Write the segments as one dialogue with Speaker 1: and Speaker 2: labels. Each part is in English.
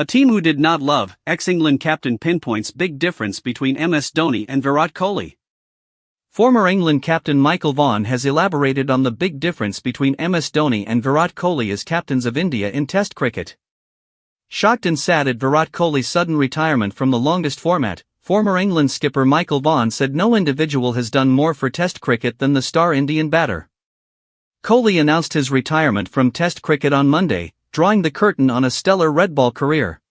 Speaker 1: A team who did not love, ex-England captain pinpoints big difference between MS Dhoni and Virat Kohli. Former England captain Michael Vaughan has elaborated on the big difference between MS Dhoni and Virat Kohli as captains of India in Test cricket. Shocked and sad at Virat Kohli's sudden retirement from the longest format, former England skipper Michael Vaughan said no individual has done more for Test cricket than the star Indian batter. Kohli announced his retirement from Test cricket on Monday, drawing the curtain on a stellar red ball career.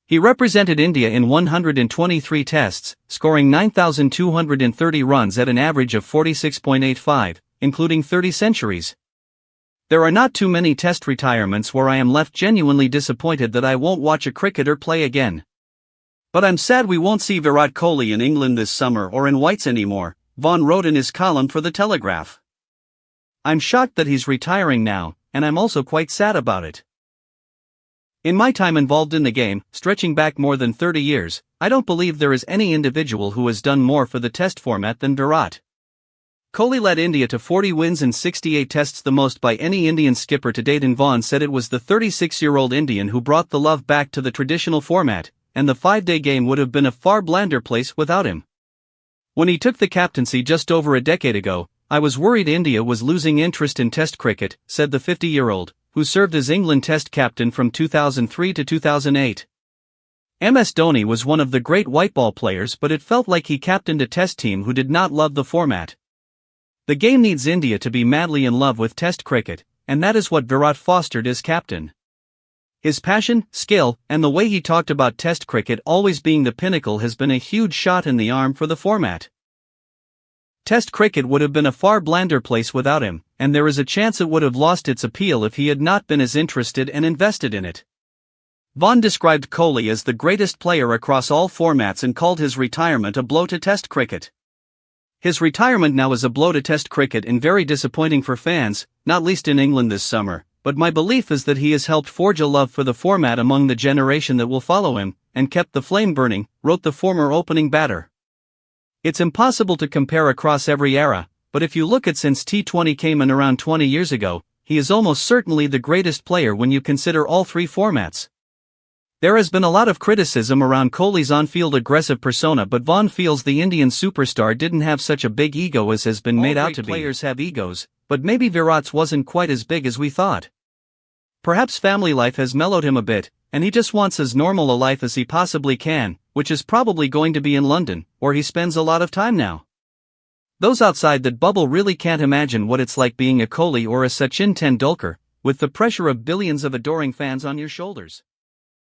Speaker 1: He represented India in 123 tests, scoring 9,230 runs at an average of 46.85, including 30 centuries. There are not too many Test retirements where I am left genuinely disappointed that I won't watch a cricketer play again. But I'm sad we won't see Virat Kohli in England this summer or in whites anymore, Vaughan wrote in his column for The Telegraph. I'm shocked that he's retiring now, and I'm also quite sad about it. In my time involved in the game, stretching back more than 30 years, I don't believe there is any individual who has done more for the Test format than Virat. Kohli led India to 40 wins in 68 tests, the most by any Indian skipper to date, and Vaughan said it was the 36-year-old Indian who brought the love back to the traditional format, and the 5-day game would have been a far blander place without him. When he took the captaincy just over a decade ago, I was worried India was losing interest in Test cricket, said the 50-year-old, who served as England Test captain from 2003 to 2008. MS Dhoni was one of the great white ball players, but it felt like he captained a Test team who did not love the format. The game needs India to be madly in love with Test cricket, and that is what Virat fostered as captain. His passion, skill, and the way he talked about Test cricket always being the pinnacle has been a huge shot in the arm for the format. Test cricket would have been a far blander place without him, and there is a chance it would have lost its appeal if he had not been as interested and invested in it. Vaughan described Kohli as the greatest player across all formats and called his retirement a blow to Test cricket. His retirement now is a blow to Test cricket and very disappointing for fans, not least in England this summer, but my belief is that he has helped forge a love for the format among the generation that will follow him, and kept the flame burning, wrote the former opening batter. It's impossible to compare across every era, but if you look at since T20 came in around 20 years ago, he is almost certainly the greatest player when you consider all three formats. There has been a lot of criticism around Kohli's on-field aggressive persona, but Vaughan feels the Indian superstar didn't have such a big ego as has been made out to be. All players have egos, but maybe Virat's wasn't quite as big as we thought. Perhaps family life has mellowed him a bit, and he just wants as normal a life as he possibly can, which is probably going to be in London, where he spends a lot of time now. Those outside that bubble really can't imagine what it's like being a Kohli or a Sachin Tendulkar, with the pressure of billions of adoring fans on your shoulders.